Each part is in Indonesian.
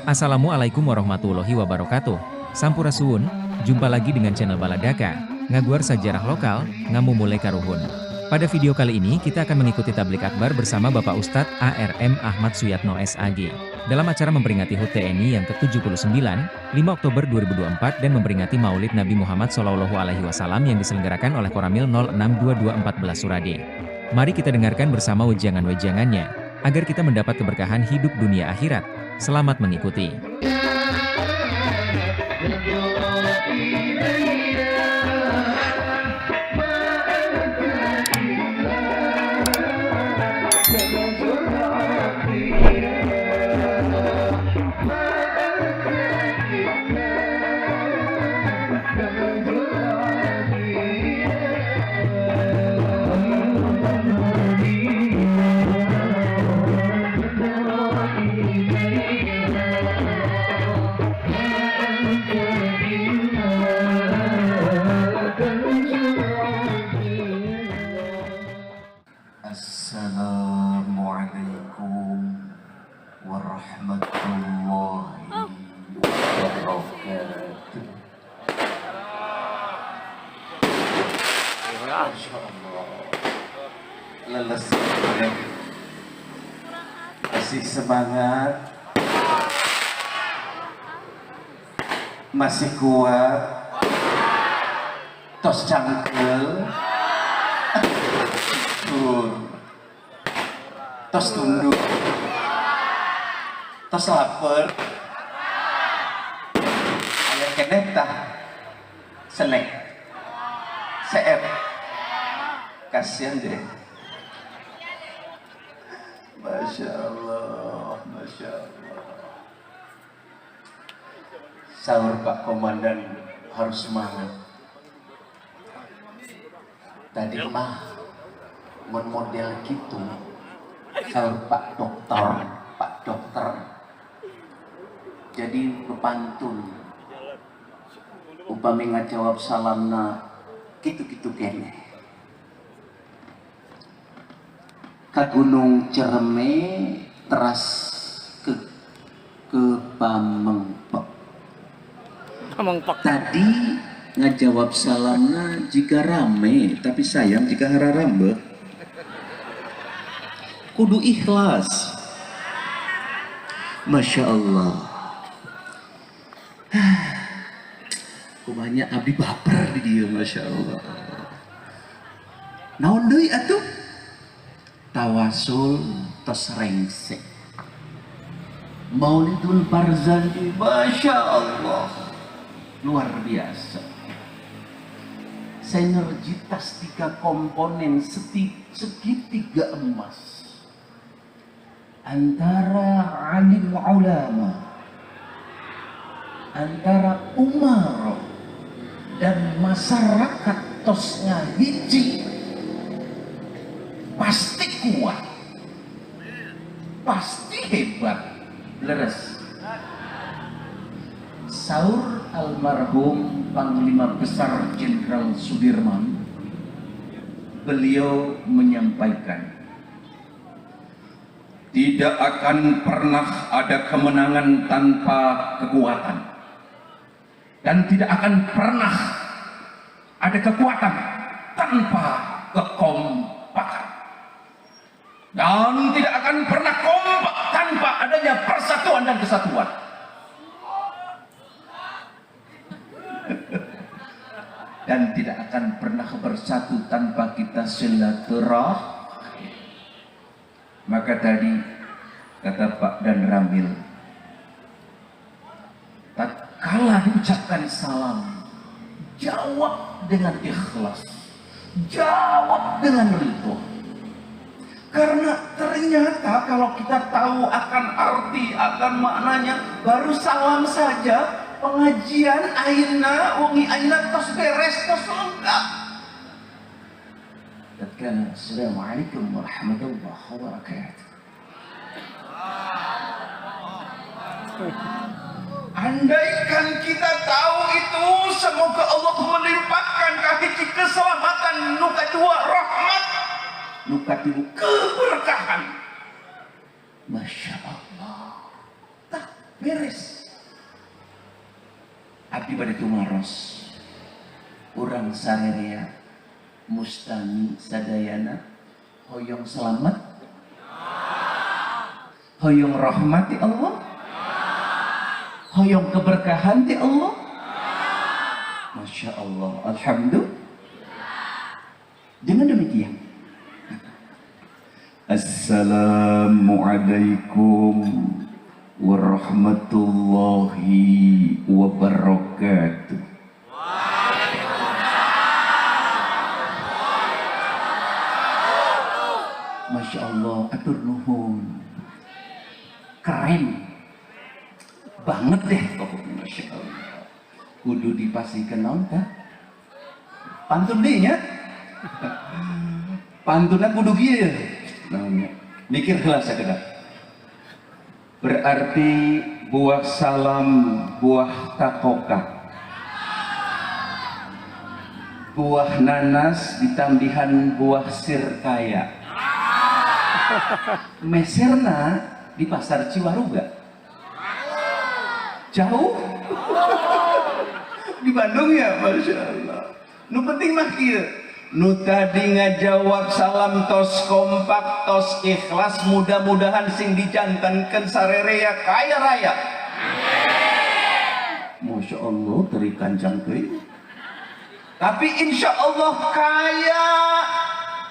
Assalamualaikum warahmatullahi wabarakatuh. Sampurasun, jumpa lagi dengan channel Baladaka, ngaguar sejarah lokal, ngamu mulai karuhun. Pada video kali ini kita akan mengikuti tablik akbar bersama Bapak Ustadz ARM Ahmad Suyatno SAG. Dalam acara memperingati HUT TNI yang ke-79, 5 Oktober 2024 dan memperingati Maulid Nabi Muhammad SAW yang diselenggarakan oleh Koramil 062214 Surade. Mari kita dengarkan bersama wejangan-wejangannya, agar kita mendapat keberkahan hidup dunia akhirat. Selamat mengikuti. Assalamualaikum warahmatullahi wabarakatuh. Masya Allah, leles banget, masih semangat, masih kuat, tos cangkel, tos tunduk, tos lapar, ayah kenetah, selek, seep, kasihan deh. Masya Allah, Masya Allah. Sahur Pak Komandan harus semangat. Tadi mah model gitu. Sahur Pak Dokter. Jadi bepantun. Upami ngajawab salamna gitu-gitu kene. Ka Gunung Cereme teras ke Pamengpek. Tadi ngajawab salamna jika rame, tapi sayang jika hararambe. Kudu ikhlas. Masya Allah. Banyak abdi baper di dia, Masya Allah. Naon deui atuh? Tawasul tos rengsek. Maulidul Barzanji, Masya Allah, luar biasa. Sinergitas 3 komponen segitiga emas antara alim ulama, antara umar dan masyarakat tosnya hiji, pasti kuat, pasti hebat, leres. Saur almarhum Panglima Besar Jenderal Sudirman, beliau menyampaikan, tidak akan pernah ada kemenangan tanpa kekuatan, dan tidak akan pernah ada kekuatan tanpa kekompakan, dan tidak akan pernah kompak tanpa adanya persatuan dan kesatuan. Dan tidak akan pernah bersatu tanpa kita silaturahmi. Maka tadi kata Pak Dan Ramil, tak kalah diucapkan salam, jawab dengan ikhlas, jawab dengan ridho. Karena ternyata kalau kita tahu akan arti, akan maknanya, baru salam saja pengajian aina, wangi aina tos beres, tos lengkap. Dan Assalamualaikum warahmatullahi wabarakatuh. Andaikan kita tahu itu, semoga Allah melimpahkan kahiji keselamatan, nuka dua rahmat, nuka tilu keberkahan. Masya Allah. beres. Abdi bade tumaros. Urang sarerea mustami sadayana hoyong selamat, hoyong rahmati Allah, hoyong keberkahan di Allah. Masya Allah, alhamdulillah. Dengan demikian, Assalamualaikum warahmatullahi wabarakatuh. Masya Allah, atur nuhun. Keren banget deh pokoknya, Masya Allah. Kudu dipastikan nonton pantun deh nya. Pantunnya kudu gitu. Mikir kelas sekedar. Berarti buah salam, buah takoka, buah nanas ditambihan buah sirkaya. Meserna di pasar Ciwaruga. Jauh? Di Bandung ya, Masya Allah. Nu penting mah kieu. Nu tadi ngajawab salam tos kompak, tos ikhlas, mudah-mudahan sing dijantankeun sarerea kaya raya. Masya Allah, teri kancang teuing. Tapi insya Allah kaya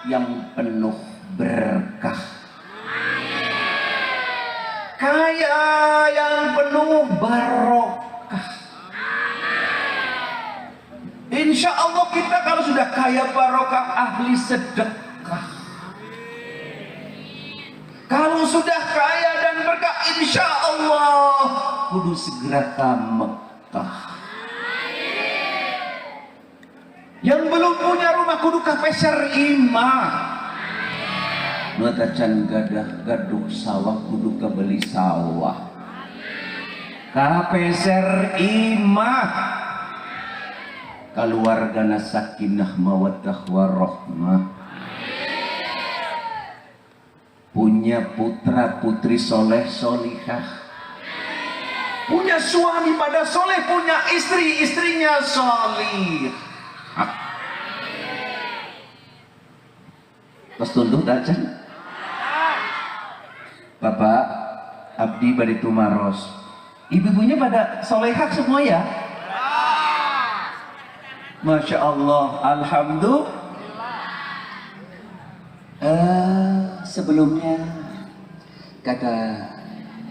yang penuh berkah. Kaya yang penuh barokah. Insya Allah kita kalau sudah kaya barokah, ahli sedekah. Kalau sudah kaya dan berkah, insya Allah kudu segera ke Mekah. Yang belum punya rumah kudu ke peser imah. Mata can gadah gaduh sawah kudu kebeli sawah. Kapeser imah. Kaluargana sakinah mawaddah warahmah. Punya putra putri soleh solihah. Punya suami pada soleh, punya istri istrinya solih. Terus tunduk dacan. Bapak abdi bade tumaros. Ibu-ibunya pada solehah semua ya? Masya Allah, alhamdulillah. Sebelumnya kata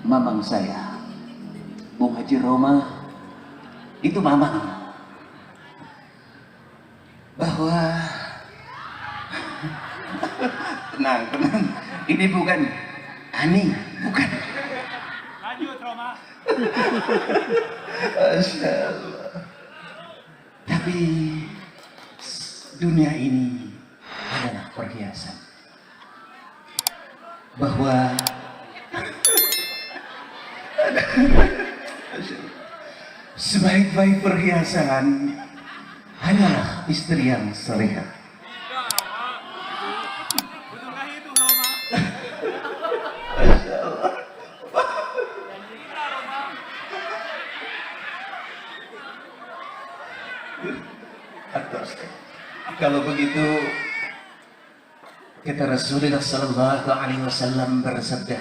mamang saya, Bung Haji Roma, itu mamang, bahwa tenang, ini bukan Ani, bukan. Lanjut Roma. Masya Allah. Tapi dunia ini adalah perhiasan. Bahwa sebaik-baik perhiasan hanyalah istri yang salehah. Betulkah itu Roma? Masya Allah. Atas. Kalau begitu kata Rasulullah sallallahu alaihi wasallam bersabda,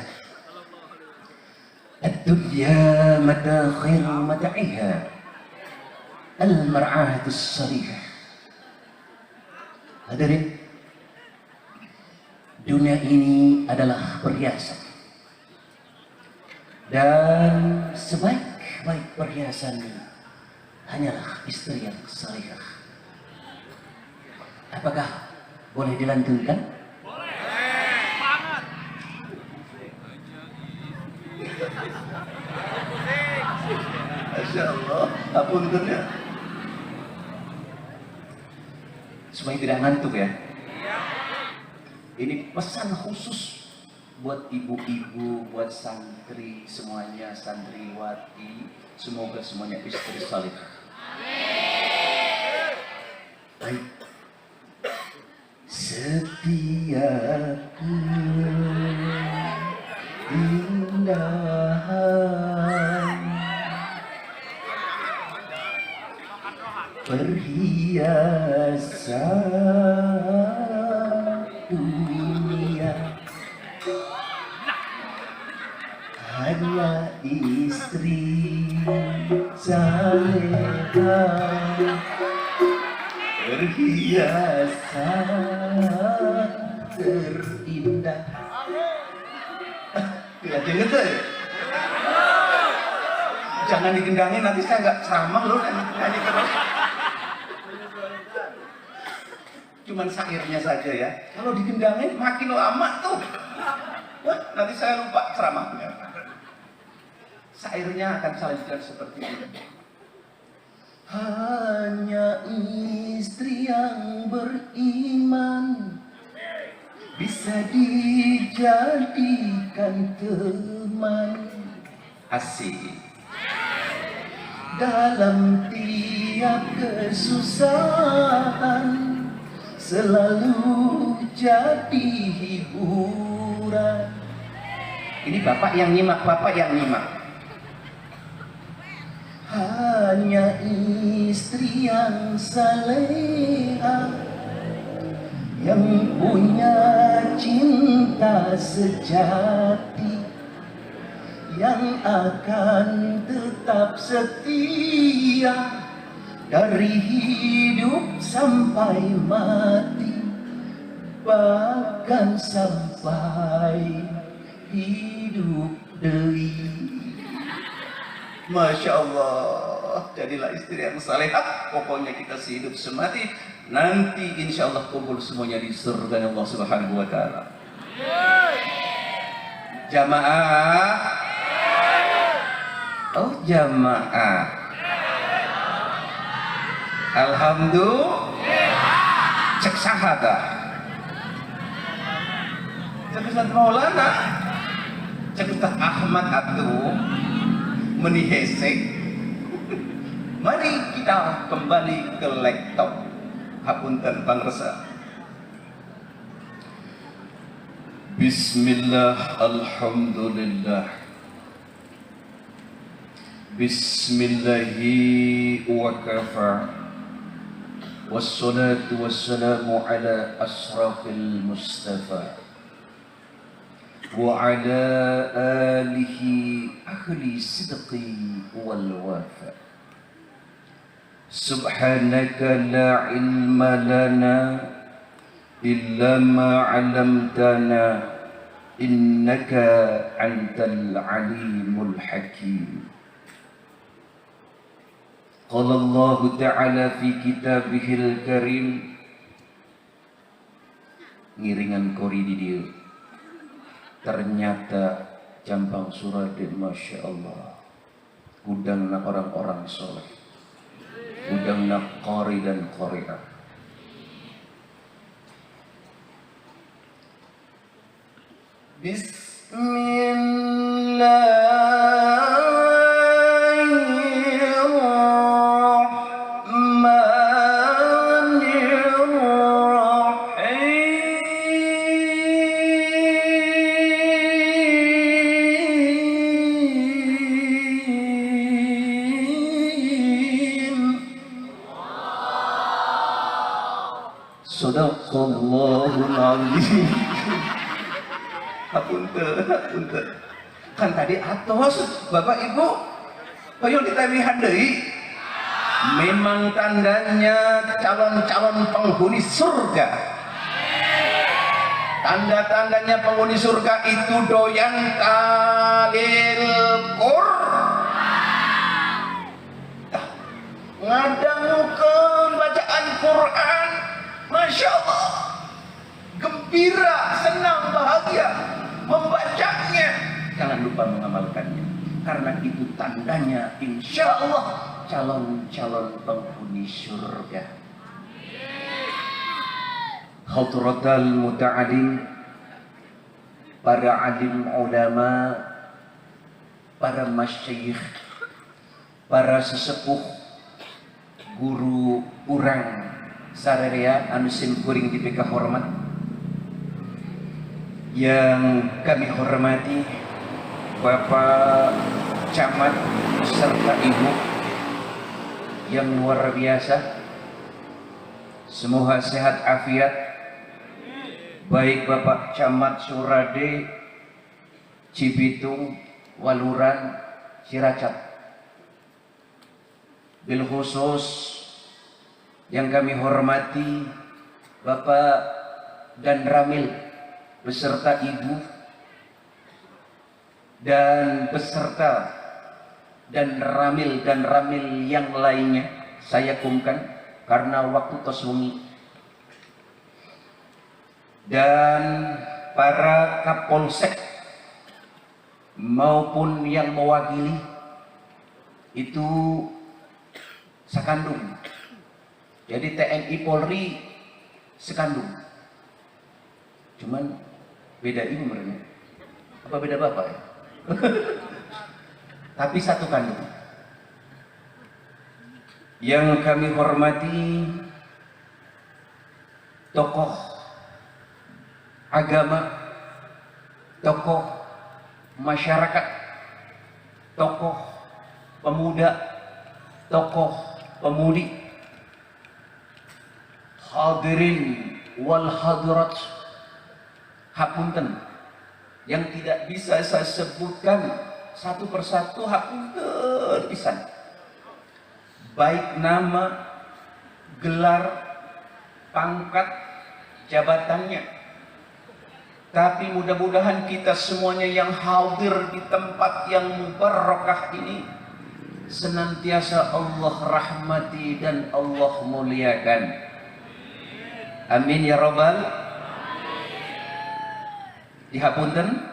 "Ad-dunya madakhil mata'iha, al-mar'atu as-salihah." Hadirin, dunia ini adalah perhiasan, dan sebaik-baik perhiasan hanyalah istri yang salihah. Apakah boleh dilantunkan? Boleh. Banget. Masya Allah, apuntennya. Supaya tidak ngantuk ya. Ini pesan khusus buat ibu-ibu, buat santri semuanya, santriwati, semoga semuanya istri salihah. Baik. Setiap indah perhiasan dunia hanya istri saleha, perhiasan terindah. Tidak dengar tuh ya? Jangan digendangin, nanti saya nggak ceramah loh, nyanyi terus. Cuman syairnya saja ya. Kalau digendangin makin lama tuh. Nanti saya lupa ceramahnya. Syairnya akan saya lanjutkan seperti ini. Hanya istri yang beriman bisa dijadikan teman. Asik. Dalam tiap kesusahan selalu jadi hiburan. Ini bapak yang nyimak, bapak yang nyimak. Hanya istri yang saleha, yang punya cinta sejati, yang akan tetap setia dari hidup sampai mati, bahkan sampai hidup deui. Masya Allah, jadilah istri yang salehah. Pokoknya kita sehidup semati, nanti insya Allah kumpul semuanya di surga Allah Subhanahu wa Ta'ala. Jamaah, oh jamaah, alhamdulillah. Cek sahada, cek Ustaz Maulana, cek Ustaz Ahmad atuh meni hesek. Mari kita kembali ke laptop. Hapunten pangresa. Bismillah, alhamdulillah. Bismillahi wa kafa. Wassalatu wassalamu ala asrafil mustafa wa ala alihi ahli sidqi wal wafa. Subhanaka la ilma lana illa ma 'allamtana innaka antal alimul hakim. Qala Allah ta'ala fi kitabihil karim. Ngiringan kori di dia. Ternyata Jambang Suraden, Masya Allah, udangna orang-orang soleh, udangna qori dan qori'ah. Sadaqallahul azim. Hapunten. Kan tadi atos Bapak Ibu hoyong ditawihan deui. Memang tandanya calon-calon penghuni surga. Tanda-tandanya penghuni surga itu doyan talil ngadangukeun bacaan Quran. Masya Allah, gembira, senang, bahagia membacanya. Jangan lupa mengamalkannya, karena itu tandanya insya Allah calon-calon penghuni surga. Hadratal muta'alim, para alim ulama, para masyayikh, para sesepuh, guru urang sarerea anu simkuring di PK hormat, yang kami hormati Bapak Camat serta Ibu yang luar biasa. Semoga sehat afiat. Baik Bapak Camat Surade, Cibitung, Waluran, Cilacap. Bil khusus yang kami hormati Bapak dan Ramil beserta Ibu dan beserta dan Ramil yang lainnya, saya kumkan karena waktu tos wengi. Dan para Kapolsek maupun yang mewakili itu sekandung. Jadi TNI Polri sekandung. Cuman beda ibu mereka. Apa beda bapak ya? Tapi satu kandung. Yang kami hormati tokoh agama, tokoh masyarakat, tokoh pemuda, tokoh pemudi, hadirin wal hadirat, hapunten yang tidak bisa saya sebutkan satu persatu, hapunten pisan, baik nama, gelar, pangkat, jabatannya. Tapi mudah-mudahan kita semuanya yang hadir di tempat yang mubarakah ini senantiasa Allah rahmati dan Allah muliakan. Amin ya rabbal. Dihapunten.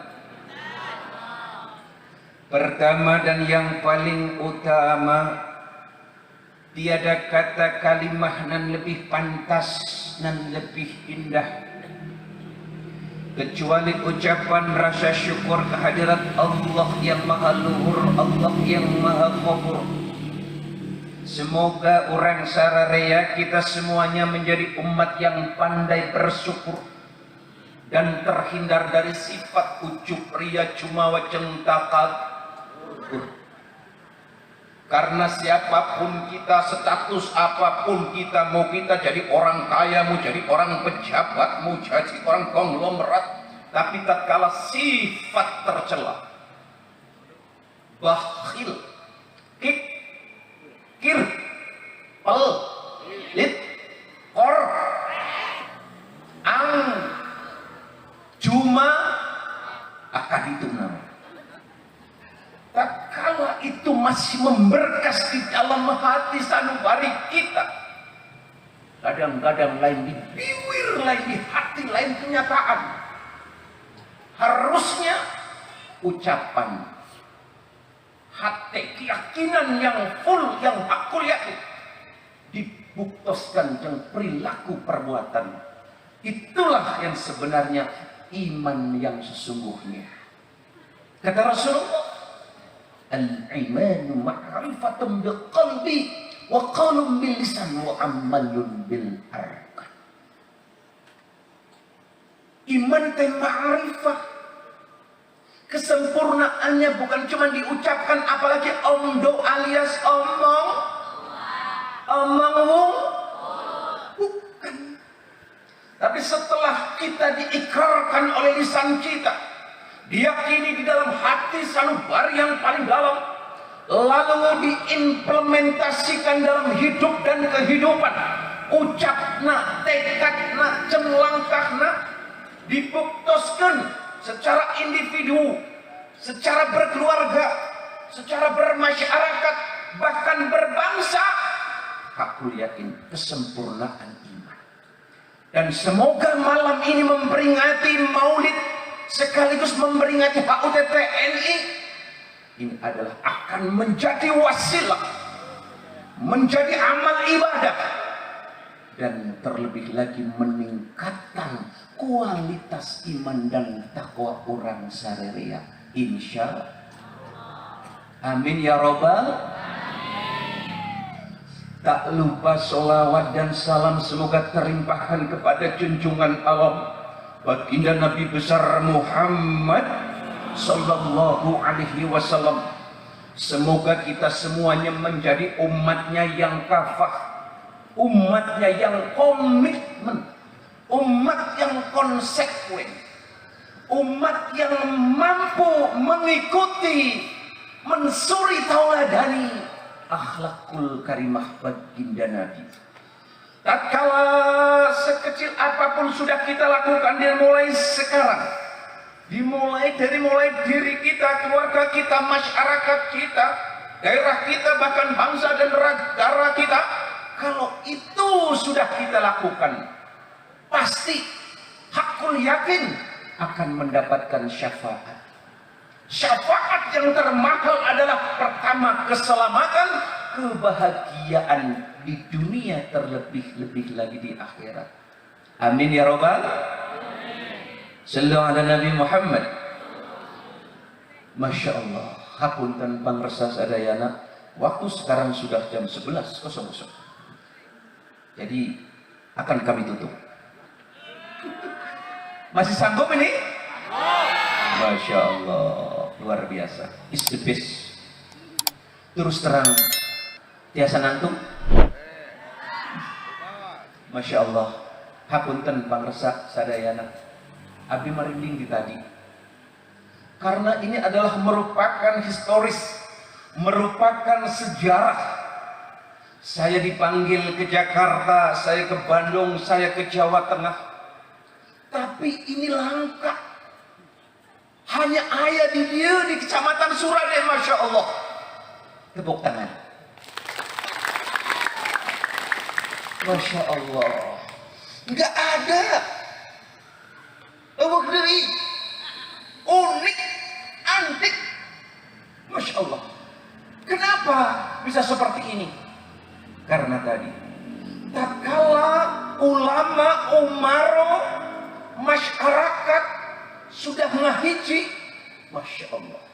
Pertama dan yang paling utama, tiada kata kalimah nan lebih pantas dan lebih indah kecuali ucapan rasa syukur kehadirat Allah yang maha luhur, Allah yang maha ghafur. Semoga orang sararea kita semuanya menjadi umat yang pandai bersyukur dan terhindar dari sifat ujub, ria, jumawa, cengtakal. Karena siapapun kita, status apapun kita, mau kita jadi orang kaya, mau jadi orang pejabat, mau jadi orang konglomerat, tapi tatkala sifat tercela, bakhil, kir, pelit, kor, cuma akan itu namanya. Tatkala itu masih memberkas di dalam hati sanubari kita, kadang-kadang lain di bibir, lain di hati, lain kenyataan. Harusnya ucapan, hati, keyakinan yang full, yang hakul yakin dibuktikan dengan perilaku perbuatan. Itulah yang sebenarnya iman yang sesungguhnya. Kata Rasulullah, al-imanu ma'rifatun biqalbi wa qaulun bil lisan wa amalun bil arkan. Iman teh ma'rifah. Kesempurnaannya bukan cuma diucapkan, apalagi omdo alias omong bukan. Tapi setelah kita diikrarkan oleh lisan kita, diyakini di dalam hati sanubari yang paling dalam, lalu diimplementasikan dalam hidup dan kehidupan, ucapna, tekadna, cemlangkahna, dibuktikan secara individu, secara berkeluarga, secara bermasyarakat, bahkan berbangsa. Aku yakin kesempurnaan iman. Dan semoga malam ini memperingati Maulid sekaligus memperingati HUT TNI, ini adalah akan menjadi wasilah, menjadi amal ibadah, dan terlebih lagi meningkatkan kualitas iman dan takwa orang sararea, insya Allah. Amin ya robbal. Tak lupa sholawat dan salam semoga terlimpahkan kepada junjungan alam baginda Nabi besar Muhammad sallallahu alaihi wasallam, Semoga kita semuanya menjadi umatnya yang kafah, umatnya yang komitmen, umat yang konsekuen, umat yang mampu mengikuti, mensuri tauladani akhlakul karimah baginda Nabi. Tatkala sekecil apapun sudah kita lakukan, dimulai sekarang, dimulai dari diri kita, keluarga kita, masyarakat kita, daerah kita, bahkan bangsa dan negara kita. Kalau itu sudah kita lakukan, pasti hakul yakin akan mendapatkan syafaat. Syafaat yang termahal adalah pertama keselamatan, kebahagiaan di dunia, terlebih-lebih lagi di akhirat. Amin ya robbal. Sallu ala Nabi Muhammad. Masya Allah. Hapunten pangresa sadayana. Waktu sekarang sudah jam 11.00. Jadi akan kami tutup. Masih sanggup ini? Masya Allah, luar biasa. It's the best. Terus terang, tiasa ngantuk. Masya Allah, hapunten pangresa sadayana. Abi merinding di tadi. Karena ini adalah merupakan historis, merupakan sejarah. Saya dipanggil ke Jakarta, saya ke Bandung, saya ke Jawa Tengah. Tapi ini langka. Hanya ayah di dia di Kecamatan Surade, Masya Allah. Tepuk tangan. Masya Allah. Nggak ada. Unik, antik. Masya Allah. Kenapa bisa seperti ini? Karena tadi, tatkala ulama, umaro, masyarakat sudah ngahiji, Masya Allah,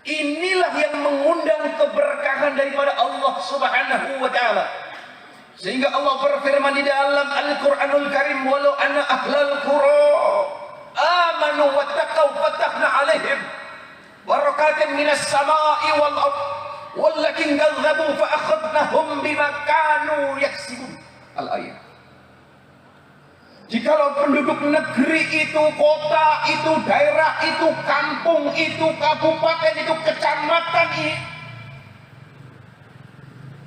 inilah yang mengundang keberkahan daripada Allah Subhanahu wa Ta'ala. Sehingga Allah berfirman di dalam Al-Quranul Karim, walau anna ahlal qura amanu wattaqau fatahna alaihim barakatin minas sama'i wal ard walakin kadzabu fa akhadnahum bima kanu yaksibun. Al-ayat. Jikalau penduduk negeri itu, kota itu, daerah itu, kampung itu, kabupaten itu, kecamatan ini,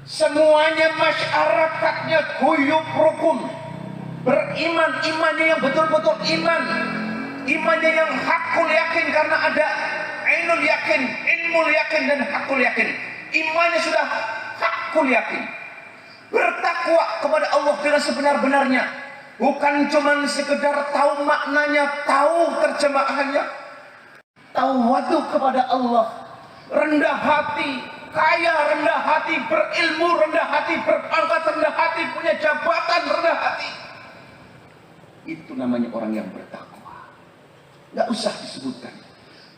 semuanya masyarakatnya guyup rukun, beriman, imannya yang betul-betul iman, imannya yang hakul yakin, karena ada ainul yakin, ilmul yakin, dan hakul yakin. Imannya sudah hakul yakin, bertakwa kepada Allah dengan sebenar-benarnya. Bukan cuma sekedar tahu maknanya, tahu terjemahannya, tawadu kepada Allah, rendah hati, kaya rendah hati, berilmu rendah hati, berpangkat rendah hati, punya jabatan rendah hati. Itu namanya orang yang bertakwa. Gak usah disebutkan.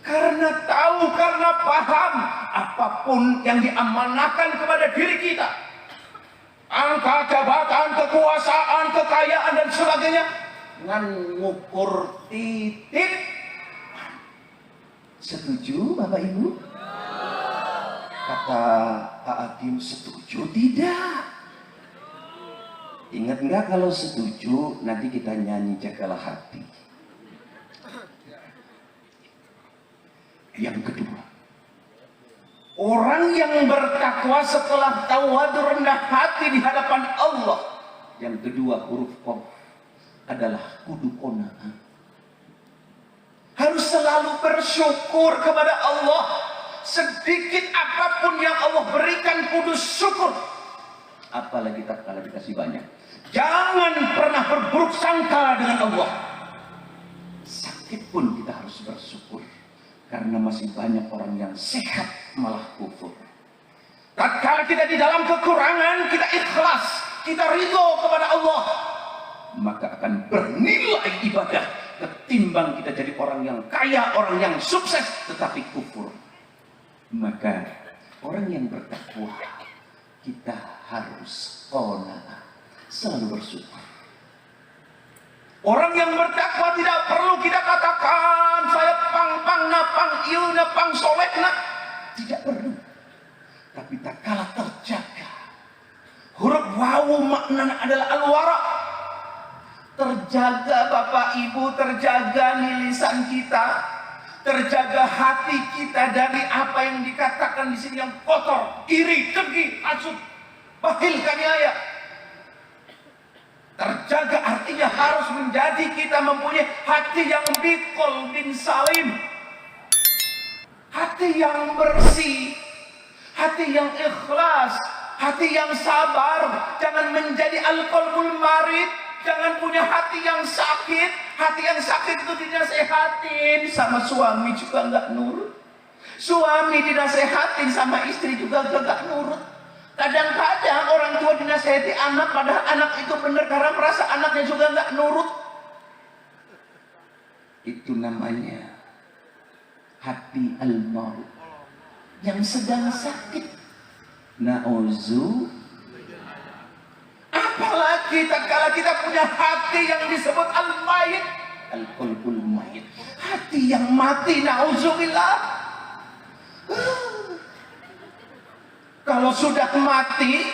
Karena tahu, karena paham, apapun yang diamanahkan kepada diri kita, angka, jabatan, kekuasaan, kekayaan, dan sebagainya, ngan ngukur titik. Setuju Bapak Ibu? Kata Pak Adim, setuju tidak? Ingat nggak kalau setuju nanti kita nyanyi Jagalah Hati. Yang kedua, orang yang bertakwa setelah tawadu rendah hati di hadapan Allah, yang kedua huruf qaf adalah kudu qanaah. Harus selalu bersyukur kepada Allah. Sedikit apapun yang Allah berikan, kudu syukur. Apalagi tatkala dikasih banyak. Jangan pernah berburuk sangka dengan Allah. Sakit pun kita harus bersyukur. Karena masih banyak orang yang sehat malah kufur. Tatkala kita di dalam kekurangan, kita ikhlas, kita ridho kepada Allah, maka akan bernilai ibadah ketimbang kita jadi orang yang kaya, orang yang sukses tetapi kufur. Maka orang yang bertakwa, kita harus qanaah, selalu bersyukur. Orang yang bertakwa tidak perlu kita katakan saya pang napang ieu napang solehna, tidak perlu. Tapi tak kalah terjaga. Huruf wawu maknanya adalah al-wara. Terjaga Bapak Ibu, terjaga nih lisan kita, terjaga hati kita dari apa yang dikatakan di sini yang kotor, iri, dengki, hasud, bakhil, kaniaya. Terjaga artinya harus menjadi kita mempunyai hati yang biqol bin salim, hati yang bersih, hati yang ikhlas, hati yang sabar. Jangan menjadi al-qalbul marid. Jangan punya hati yang sakit. Hati yang sakit itu dinasehatin sama suami juga nggak nurut. Suami dinasehatin sama istri juga nggak nurut. Kadang-kadang orang tua dinasehati anak, padahal anak itu benar karena merasa anaknya juga nggak nurut. Itu namanya hati al-maut yang sedang sakit. Na'udzu. Apalagi tatkala kita punya hati yang disebut al-mayit, al-qalbul mayit, hati yang mati. Na'udzubillah. Kalau sudah mati,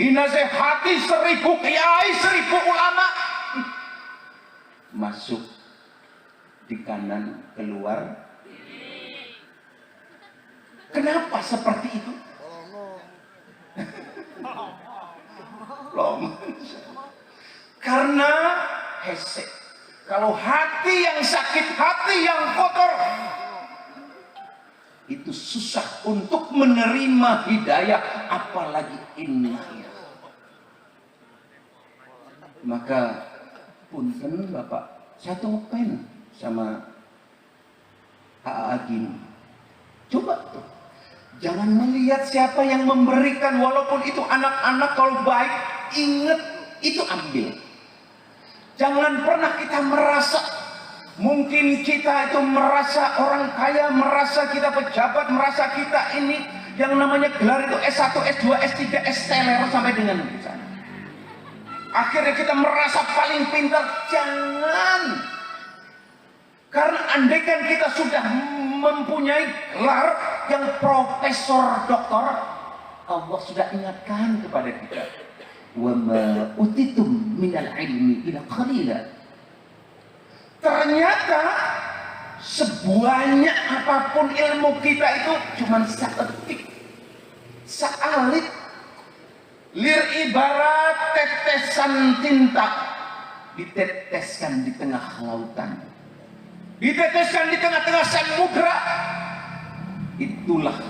dinasehati 1000 kiai, 1000 ulama, masuk di kanan, keluar. Kenapa seperti itu? Karena hesek. Kalau hati yang sakit, hati yang kotor, itu susah untuk menerima hidayah, apalagi inayah. Maka punten Bapak, saya topeng sama Agin. Coba tuh, jangan melihat siapa yang memberikan, walaupun itu anak-anak. Kalau baik, ingat itu ambil. Jangan pernah kita merasa, mungkin kita itu merasa orang kaya, merasa kita pejabat, merasa kita ini yang namanya gelar itu S1, S2, S3, S-teler sampai dengan di sana. Akhirnya kita merasa paling pintar. Jangan. Karena andaikan kita sudah mempunyai gelar yang profesor, doktor, Allah sudah ingatkan kepada kita, wa ma utitum minal ilmi illa qalila. Ternyata sebanyak apapun ilmu kita itu cuma seetik, sealit. Lir ibarat tetesan tinta diteteskan di tengah lautan, diteteskan di tengah-tengah samudra. Itulah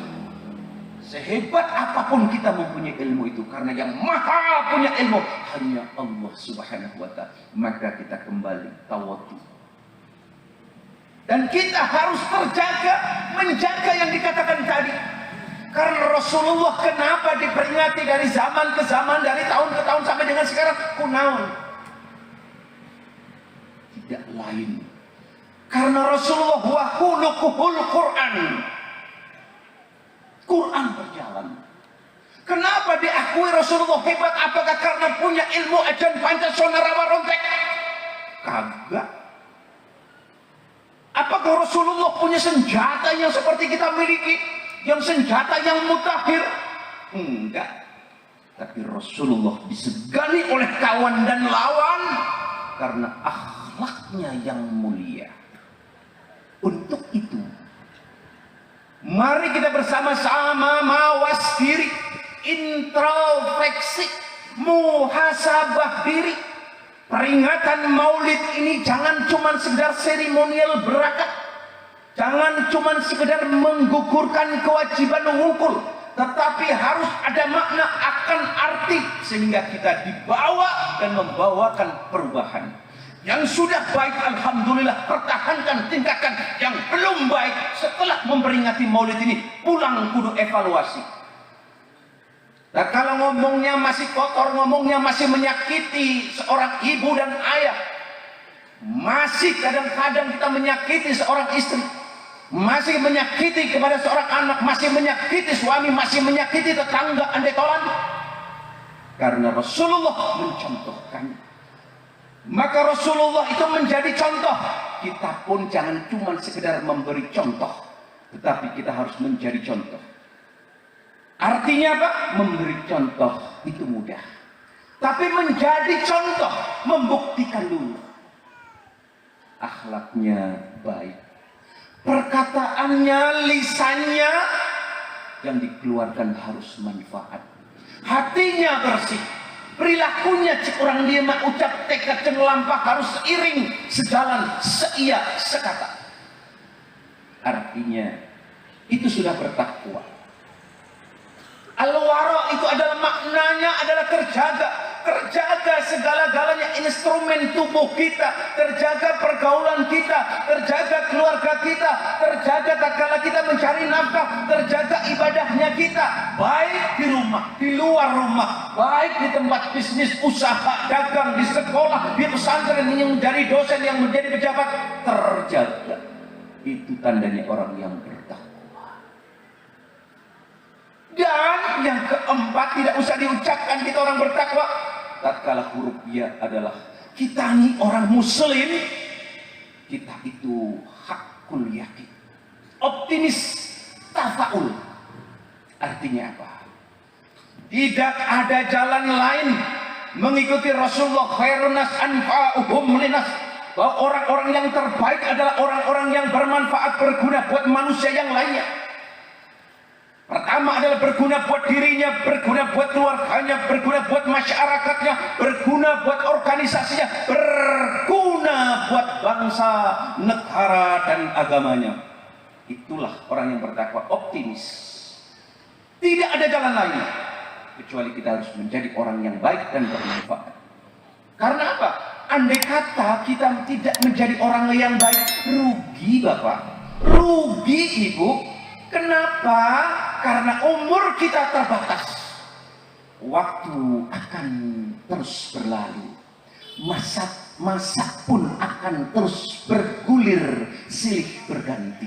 sehebat apapun kita mempunyai ilmu itu, karena yang maha punya ilmu hanya Allah subhanahu wa ta'ala. Maka kita kembali tawadhu, dan kita harus terjaga, menjaga yang dikatakan tadi. Karena Rasulullah kenapa diperingati dari zaman ke zaman, dari tahun ke tahun sampai dengan sekarang? Kunaon? Tidak lain, karena Rasulullah wa khuluquhul Quran. Quran berjalan. Kenapa diakui Rasulullah hebat? Apakah karena punya ilmu ajan Pancasona rawa rontek? Kagak. Apakah Rasulullah punya senjata yang seperti kita miliki, yang senjata yang mutakhir? Enggak. Tapi Rasulullah disegani oleh kawan dan lawan karena akhlaknya yang mulia. Untuk itu, mari kita bersama-sama mawas diri, introspeksi, muhasabah diri. Peringatan Maulid ini jangan cuma sekedar seremonial berakat, jangan cuma sekedar menggugurkan kewajiban wukul, tetapi harus ada makna, akan arti, sehingga kita dibawa dan membawakan perubahan. Yang sudah baik, alhamdulillah, pertahankan, tingkatkan. Yang belum baik, setelah memperingati Maulid ini, pulang kudu evaluasi. Nah, kalau ngomongnya masih kotor, ngomongnya masih menyakiti seorang ibu dan ayah, masih kadang-kadang kita menyakiti seorang istri, masih menyakiti kepada seorang anak, masih menyakiti suami, masih menyakiti tetangga, andai tolan. Karena Rasulullah mencontohkan, maka Rasulullah itu menjadi contoh. Kita pun jangan cuma sekedar memberi contoh, tetapi kita harus menjadi contoh. Artinya apa? Memberi contoh itu mudah. Tapi menjadi contoh, membuktikan dulu. Akhlaknya baik. Perkataannya, lisannya, yang dikeluarkan harus manfaat. Hatinya bersih. Perilakunya cik orang dia mak ucap tekad ceng lampah harus seiring, sejalan, seia, sekata. Artinya, itu sudah bertakwa. Al-wara itu adalah maknanya adalah terjaga segala-galanya instrumen tubuh kita, terjaga pergaulan kita, terjaga keluarga kita, terjaga tatkala kita mencari nafkah, terjaga ibadahnya kita, baik di rumah, di luar rumah, baik di tempat bisnis, usaha, dagang, di sekolah, di pesantren, yang menjadi dosen, yang menjadi pejabat, terjaga. Itu tandanya orang yang bertakwa. Dan yang keempat, tidak usah diucapkan kita orang bertakwa. Tatkala huruf ya adalah kita ini orang muslim, kita itu hakul yakin, optimis, tafaul. Artinya apa? Tidak ada jalan lain mengikuti Rasulullah khairun nas anfa'uhum linas, bahwa orang-orang yang terbaik adalah orang-orang yang bermanfaat, berguna buat manusia yang lainnya. Pertama adalah berguna buat dirinya, berguna buat keluarganya, berguna buat masyarakatnya, berguna buat organisasinya, berguna buat bangsa, negara, dan agamanya. Itulah orang yang bertakwa, optimis. Tidak ada jalan lain kecuali kita harus menjadi orang yang baik dan bermanfaat. Karena apa? Andai kata kita tidak menjadi orang yang baik, rugi Bapak, rugi Ibu. Kenapa? Karena umur kita terbatas. Waktu akan terus berlalu. Masa pun akan terus bergulir, silih berganti.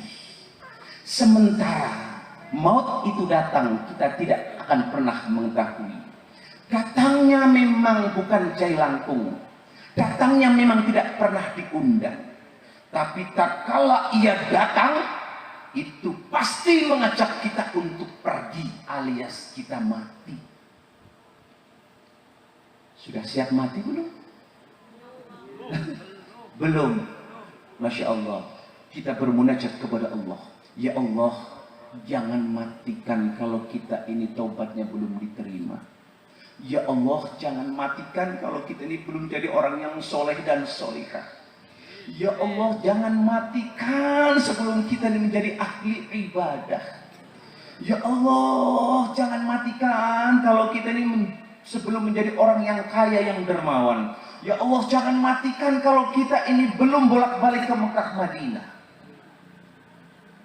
Sementara maut itu datang, kita tidak akan pernah mengetahui. Datangnya memang bukan jailangkung. Datangnya memang tidak pernah diundang. Tapi tatkala ia datang, itu pasti mengajak kita untuk pergi, alias kita mati. Sudah siap mati belum? Belum. Masya Allah. Kita bermunajat kepada Allah. Ya Allah, jangan matikan kalau kita ini taubatnya belum diterima. Ya Allah, jangan matikan kalau kita ini belum jadi orang yang soleh dan solehah. Ya Allah, jangan matikan sebelum kita ini menjadi ahli ibadah. Ya Allah, jangan matikan kalau kita ini sebelum menjadi orang yang kaya, yang dermawan. Ya Allah, jangan matikan kalau kita ini belum bolak-balik ke Mekah Madinah.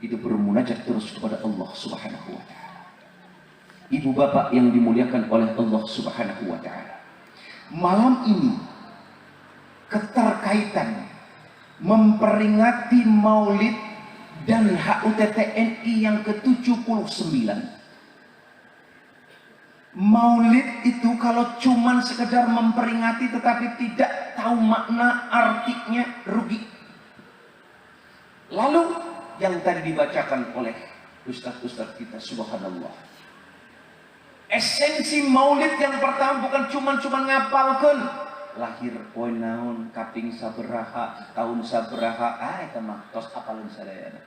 Itu bermunajat terus kepada Allah Subhanahu wa ta'ala. Ibu bapak yang dimuliakan oleh Allah Subhanahu wa ta'ala, malam ini keterkaitan memperingati Maulid dan HUT TNI yang ke-79. Maulid itu kalau cuman sekedar memperingati tetapi tidak tahu makna artinya, rugi. Lalu yang tadi dibacakan oleh ustaz-ustaz kita, subhanallah. Esensi Maulid yang pertama bukan cuman ngapalkan lahir poin naon, kaping saberaha, tahun saberaha, itu mah tos apalun sadayana.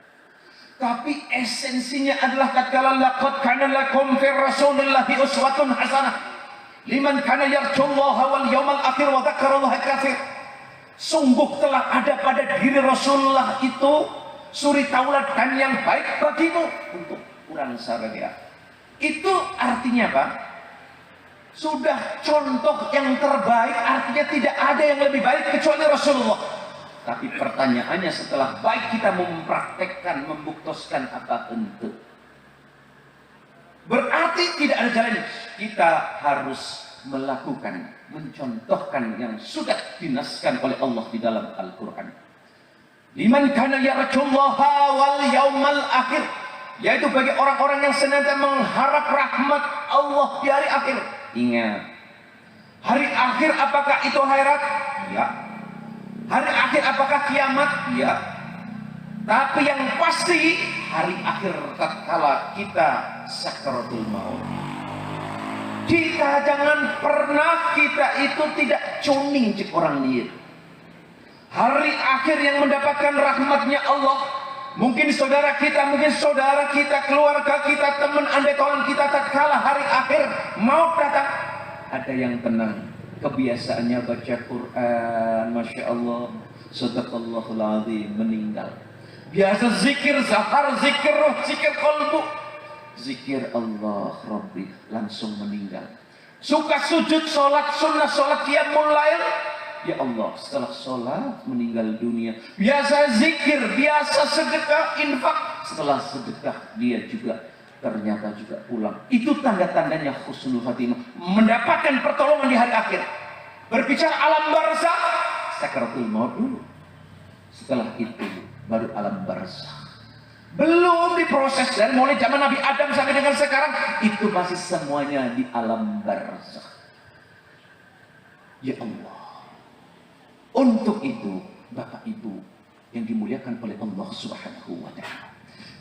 Tapi esensinya adalah tatkala laqad kana lakum fi rasulillahi uswatun hasanah liman kana yarjullaha wal yawmal akhir wa dzakarallaha katsir. Sungguh telah ada pada diri Rasulullah itu suri tauladan yang baik bagimu untuk urang sadaya. Itu artinya apa? Sudah contoh yang terbaik, artinya tidak ada yang lebih baik kecuali Rasulullah. Tapi pertanyaannya setelah baik kita mempraktekkan, membuktikan apa itu? Berarti tidak ada jalan. Kita harus melakukan, mencontohkan yang sudah dinaskan oleh Allah di dalam Al-Quran. Liman kana yarjullaha wal yaumal akhir, yaitu bagi orang-orang yang senantiasa mengharap rahmat Allah di hari akhir. Ingat, hari akhir apakah itu akhirat? Ya. Hari akhir apakah kiamat? Ya. Tapi yang pasti hari akhir tatkala kita sakaratul maut. Kita jangan pernah kita itu tidak cuning cik orang lihat. Hari akhir yang mendapatkan rahmatnya Allah. Mungkin saudara kita, keluarga kita, teman andai kawan kita tatkala hari akhir maut datang. Ada yang tenang, kebiasaannya baca Quran, Masya Allah, Sadaqallahul Azim, meninggal. Biasa zikir zahar, zikir roh, zikir qalbu, zikir Allah Rabbi, langsung meninggal. Suka sujud, sholat sunnah, sholat qiyamul lail, ya Allah, setelah sholat meninggal dunia. Biasa zikir, biasa sedekah, infak, setelah sedekah dia juga ternyata juga pulang. Itu tanda-tandanya husnul khatimah, mendapatkan pertolongan di hari akhir. Berbicara alam barzakh, sakaratul maut dulu. Setelah itu baru alam barzakh. Belum diproses dari mulai zaman Nabi Adam sampai dengan sekarang, itu masih semuanya di alam barzakh. Ya Allah. Untuk itu, Bapak Ibu yang dimuliakan oleh Allah Subhanahu wa taala,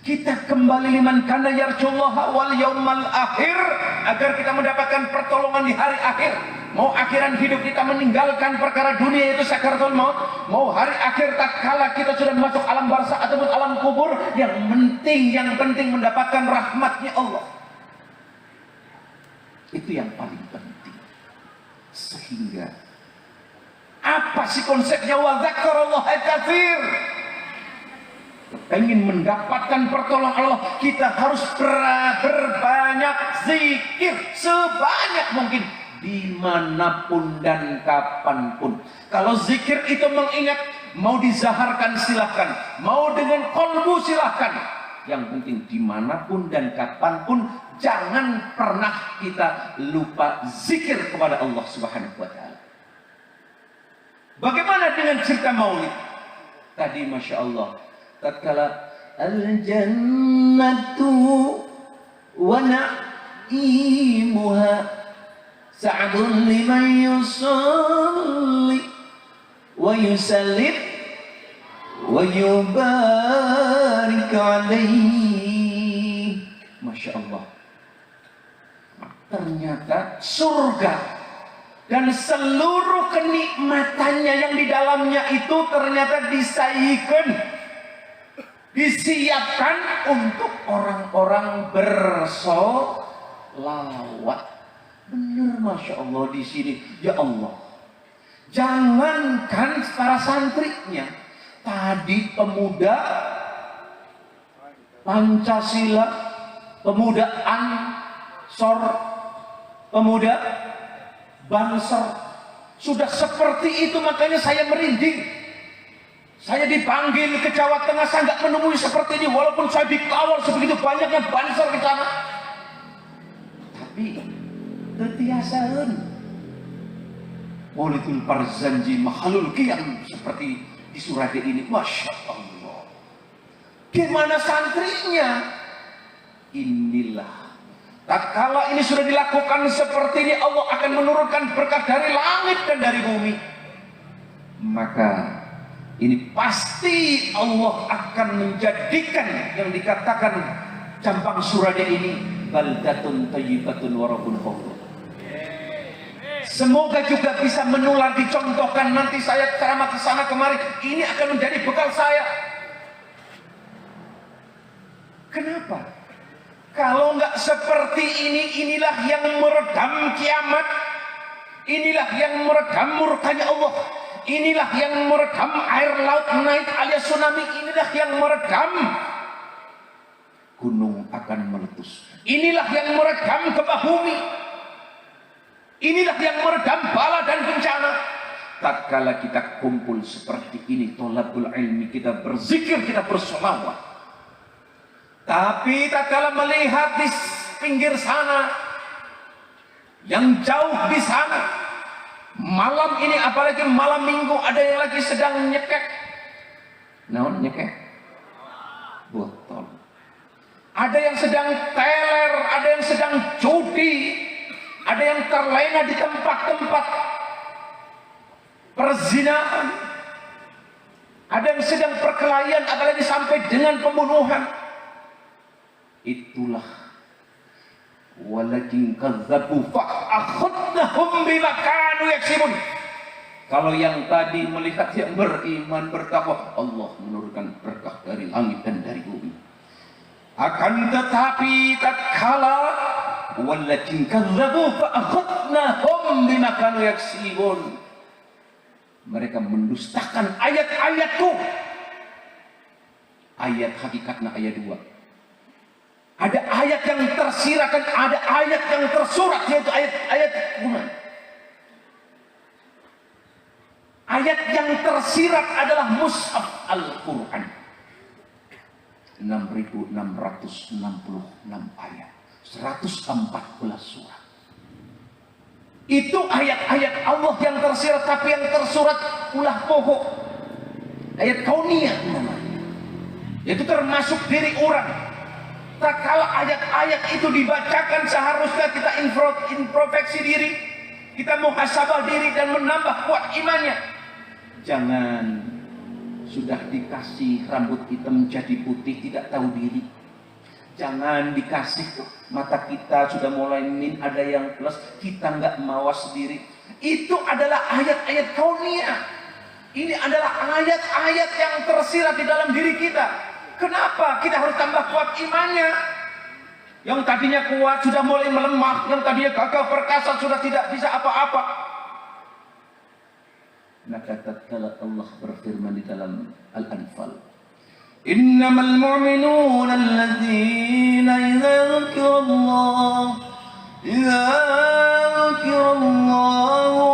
kita kembali liman kana yarjullaha wal yaumal akhir, agar kita mendapatkan pertolongan di hari akhir. Mau akhiran hidup kita meninggalkan perkara dunia itu sakaratul maut, mau hari akhir tatkala kita sudah masuk alam barzakh ataupun alam kubur, yang penting mendapatkan rahmatnya Allah. Itu yang paling penting. Sehingga apa sih konsepnya wa dzakarallaha katsir? Ingin mendapatkan pertolongan Allah, kita harus berbanyak zikir sebanyak mungkin, dimanapun dan kapanpun. Kalau zikir itu mengingat, mau dizaharkan silahkan, mau dengan kolbu silahkan. Yang penting dimanapun dan kapanpun, jangan pernah kita lupa zikir kepada Allah Subhanahu wa taala. Bagaimana dengan cerita maulid? Tadi Masya Allah, tatkala al-jannatu wa na'imuha sa'adun liman yusalli wa yusallim wa yubarik alaihi. Masya Allah. Ternyata surga dan seluruh kenikmatannya yang di dalamnya itu ternyata disiapkan untuk orang-orang bersolawat. Benar Masya Allah di sini. Ya Allah, jangankan para santrinya, tadi pemuda Pancasila, pemuda Ansor, pemuda Banser, sudah seperti itu, makanya saya merinding. Saya dipanggil ke Jawa Tengah, saya nggak menemui seperti ini, walaupun saya dikawal sebegitu banyaknya Banser ke sana. Tapi tetiasaan Maulidul Barzanji Mahalul Qiyam seperti di Surade ini, Masya Allah. Gimana santrinya? Inilah, tatkala ini sudah dilakukan seperti ini, Allah akan menurunkan berkat dari langit dan dari bumi. Maka ini pasti Allah akan menjadikan yang dikatakan Campang Surade ini baldatun thayyibatun wa rabbun ghafur. Semoga juga bisa menular, dicontohkan nanti saya ceramah ke sana kemari, ini akan menjadi bekal saya. Kenapa? Kalau nggak seperti ini, inilah yang meredam kiamat, inilah yang meredam murkanya Allah, inilah yang meredam air laut naik alias tsunami, inilah yang meredam gunung akan meletus, inilah yang meredam gempa bumi, inilah yang meredam bala dan bencana. Tatkala kita kumpul seperti ini, tolabul ilmi, kita berzikir, kita bersolawat. Tapi tatkala melihat di pinggir sana, yang jauh di sana, malam ini apalagi malam minggu, ada yang lagi sedang nyekek. Naon nyekek? Botol. Ada yang sedang teler, ada yang sedang judi, ada yang terlena di tempat-tempat perzinahan. Ada yang sedang perkelahian, apalagi sampai dengan pembunuhan. Itulah walakin kadzabu fa'akhadnahum bima kanu yaksibun. Kalau yang tadi melihat yang beriman bertakwa, Allah menurunkan berkah dari langit dan dari bumi. Akan tetapi tatkala walakin kadzabu fa'akhadnahum bima kanu yaksibun, mereka mendustakan ayat-ayatku. Ayat hakikatnya ayat 2. Ada ayat yang tersirat dan ada ayat yang tersurat, yaitu ayat-ayat Quran. Ayat yang tersirat adalah Mushaf Al-Quran. 6.666 ayat, 114 surat. Itu ayat-ayat Allah yang tersirat, tapi yang tersurat ulah pokok. Ayat kauniyah namanya. Itu termasuk diri orang. Tak kala ayat-ayat itu dibacakan, seharusnya kita introspeksi diri, kita muhasabah diri dan menambah kuat imannya. Jangan sudah dikasih rambut hitam jadi putih tidak tahu diri. Jangan dikasih mata kita sudah mulai ada yang plus, kita nggak mawas diri. Itu adalah ayat-ayat kauniyah. Ini adalah ayat-ayat yang tersirat di dalam diri kita. Kenapa kita harus tambah kuat imannya? Yang tadinya kuat sudah mulai melemah, yang tadinya gagah perkasa sudah tidak bisa apa-apa. Maka tatkala Allah berfirman di dalam Al-Anfal, innamal mu'minuna alladzina idza dzukirallahu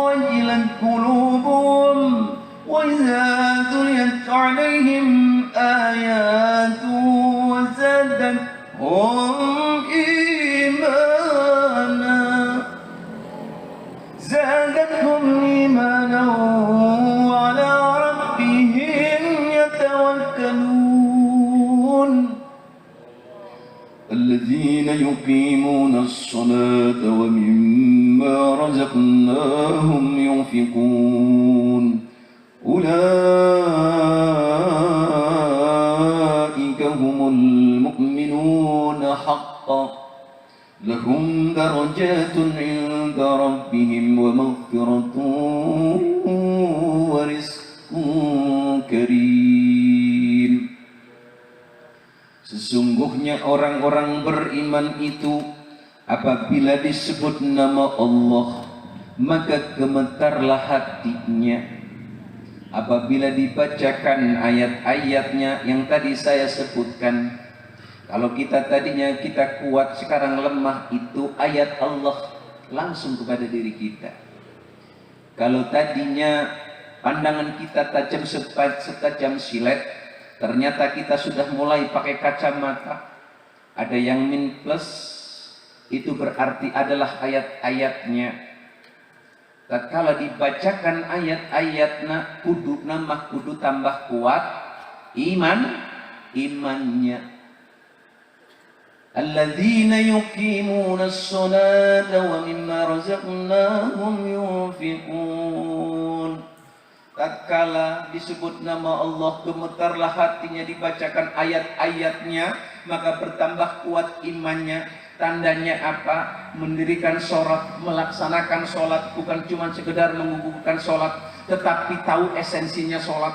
wajilat qulubuhum wa idza tuliyat 'alaihim ayatu zadatuhum imana wa ala rabbihim yatawakkalun alladzina yuqimuna as-salata wa mimma razaqnahum yunfiqun humul mu'minuna haqqan lahum darajatun 'inda rabbihim wa maghfiratun wa rizqun karim. Sesungguhnya orang-orang beriman itu apabila disebut nama Allah maka gemetarlah hatinya. Apabila dibacakan ayat-ayatnya yang tadi saya sebutkan, kalau kita tadinya kita kuat, sekarang lemah, itu ayat Allah langsung kepada diri kita. Kalau tadinya pandangan kita tajam setajam silet, ternyata kita sudah mulai pakai kacamata, ada yang min plus, itu berarti adalah ayat-ayatnya. Tatkala dibacakan ayat-ayatna kudu tambah kuat imannya. Alladzina yuqimuna as-salata wa mimma razaqnahum yunfiqun. Tatkala disebut nama Allah, gemetarlah hatinya, dibacakan ayat-ayatnya, maka bertambah kuat imannya. Tandanya apa? Mendirikan sholat, melaksanakan sholat, bukan cuma sekedar menggugurkan sholat, tetapi tahu esensinya sholat.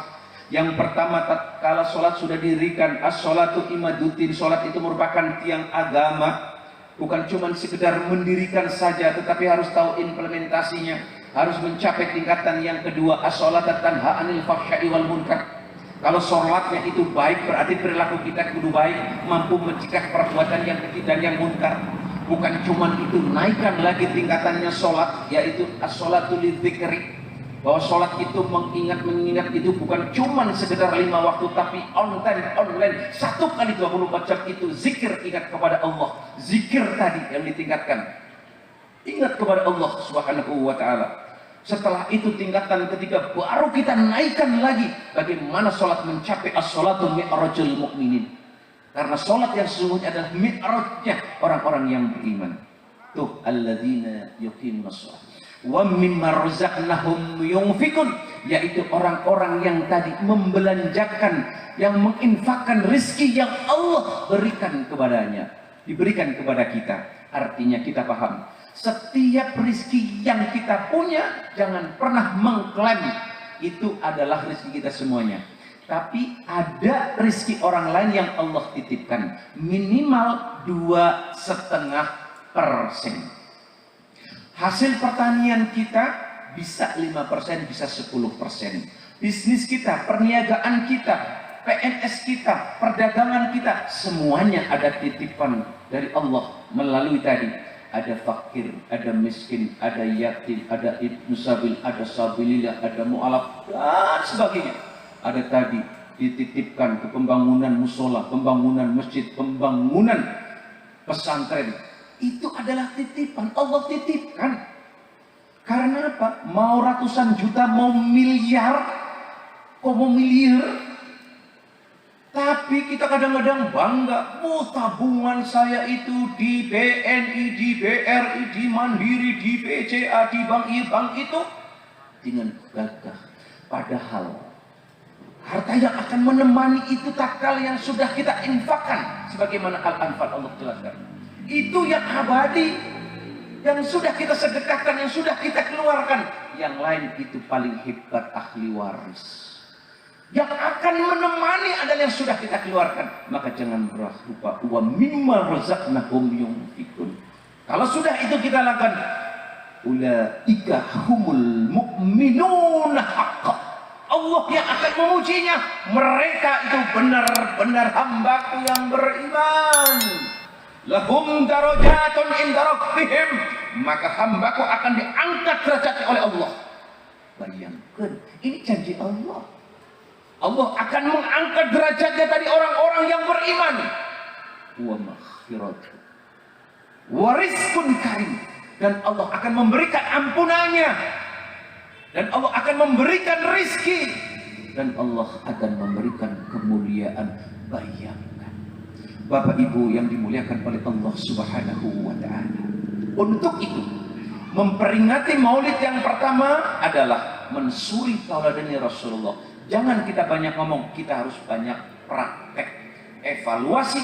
Yang pertama, tatkala sholat sudah didirikan, as-sholatu imaduddin, sholat itu merupakan tiang agama, bukan cuma sekedar mendirikan saja, tetapi harus tahu implementasinya, harus mencapai tingkatan yang kedua, as-sholatu tanha 'anil fahsya'i wal munkar. Kalau sholatnya itu baik, berarti perilaku kita kudu baik, mampu mencegah perbuatan yang keji dan yang munkar. Bukan cuma itu, naikkan lagi tingkatannya sholat, yaitu as-sholatu lidzikri. Bahwa sholat itu mengingat itu bukan cuma sekedar 5 waktu, tapi online, 1 kali 24 jam itu zikir, ingat kepada Allah. Zikir tadi yang ditingkatkan, ingat kepada Allah Subhanahu wa ta'ala. Setelah itu tingkatan ketiga baru kita naikkan lagi bagaimana sholat mencapai as-sholatu mi'rajul mu'minin. Karena sholat yang sesungguhnya adalah mi'rajnya orang-orang yang beriman. Tuh alladzina yuqimuna sholat. Wa mimma razaqnahum yunfikun, yaitu orang-orang yang tadi membelanjakan, yang menginfakkan rezeki yang Allah berikan kepadanya, diberikan kepada kita. Artinya kita paham, setiap rezeki yang kita punya jangan pernah mengklaim itu adalah rezeki kita semuanya. Tapi ada rezeki orang lain yang Allah titipkan, minimal 2,5%. Hasil pertanian kita bisa 5%, bisa 10%. Bisnis kita, perniagaan kita, PNS kita, perdagangan kita, semuanya ada titipan dari Allah melalui tadi. Ada fakir, ada miskin, ada yatim, ada ibnu sabil, ada sabilillah, ada mu'alaf, dan sebagainya. Ada tadi dititipkan ke pembangunan musola, pembangunan masjid, pembangunan pesantren. Itu adalah titipan, Allah titipkan. Karena apa? Mau ratusan juta, mau miliar, kok mau miliar? Tapi kita kadang-kadang bangga, tabungan saya itu di BNI, di BRI, di Mandiri, di BCA, di bank itu dengan gagah. Padahal harta yang akan menemani itu tatkala yang sudah kita infakkan, sebagaimana Al-Anfal Allah jelaskan. Itu yang abadi, yang sudah kita sedekahkan, yang sudah kita keluarkan. Yang lain itu paling hebat ahli waris. Yang akan menemani adalah yang sudah kita keluarkan. Maka jangan lupa, wa mimma razaqnahum yunfikun. Kalau sudah itu kita lakukan, ulaika humul mu'minuna haqqan. Allah yang akan memujinya. Mereka itu benar-benar hambaku yang beriman. Lahum darajatun inda rabbihim. Maka hambaku akan diangkat derajatnya oleh Allah. Bayangkan, ini janji Allah. Allah akan mengangkat derajatnya tadi orang-orang yang beriman. Wa maghfiratu wa rizqun karim. Dan Allah akan memberikan ampunannya. Dan Allah akan memberikan rizki. Dan Allah akan memberikan kemuliaan. Bayangkan, Bapak Ibu yang dimuliakan oleh Allah Subhanahu wa ta'ala. Untuk itu, memperingati maulid yang pertama adalah mensuri tauladani Rasulullah. Jangan kita banyak ngomong, kita harus banyak praktek, evaluasi,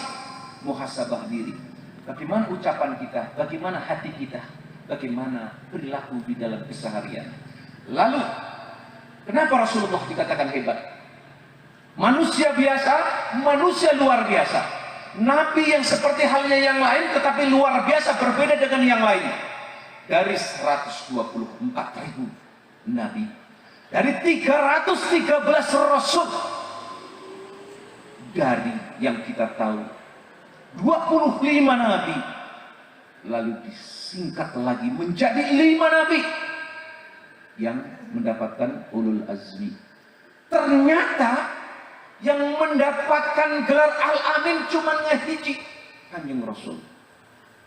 muhasabah diri. Bagaimana ucapan kita, bagaimana hati kita, bagaimana perilaku di dalam keseharian. Lalu, kenapa Rasulullah dikatakan hebat? Manusia biasa, manusia luar biasa. Nabi yang seperti halnya yang lain, tetapi luar biasa, berbeda dengan yang lain. Dari 124.000 Nabi, dari 313 Rasul, dari yang kita tahu 25 Nabi, lalu disingkat lagi menjadi 5 Nabi yang mendapatkan ulul azmi. Ternyata yang mendapatkan gelar Al-Amin cuma ngehiji Kanjeng Rasul.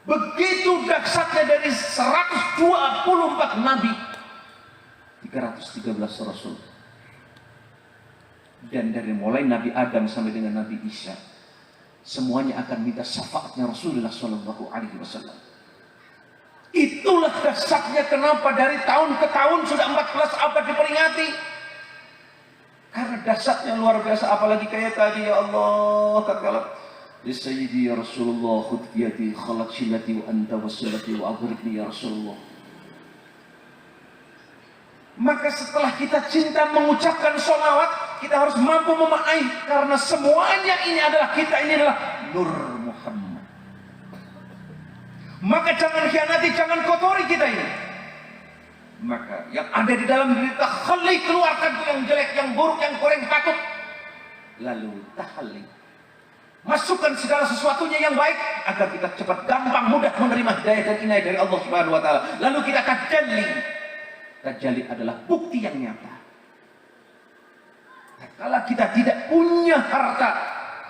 Begitu dahsyatnya dari 124 Nabi, 313 Rasul. Dan dari mulai Nabi Adam sampai dengan Nabi Isa, semuanya akan minta syafaatnya Rasulullah SAW. Itulah dahsyatnya kenapa dari tahun ke tahun sudah 14 abad diperingati. Karena dahsyatnya luar biasa. Apalagi kayak tadi, ya Allah, tatkala ya Sayyidi ya Rasulullah, khudh biyadi khalat shillati wa anta wasilati wa aghribni ya Rasulullah. Maka setelah kita cinta mengucapkan sholawat, kita harus mampu memaknai. Karena semuanya ini adalah kita, ini adalah Nur Muhammad. Maka jangan khianati, jangan kotori kita ini. Maka yang ada di dalam diri tahalli, keluarkan itu yang jelek, yang buruk, yang kurang patut. Lalu tahalli, masukkan segala sesuatunya yang baik agar kita cepat, gampang, mudah menerima hidayah dan inayah dari Allah Subhanahu wa ta'ala. Lalu kita tajalli. Tajalli adalah bukti yang nyata. Kalau kita tidak punya harta,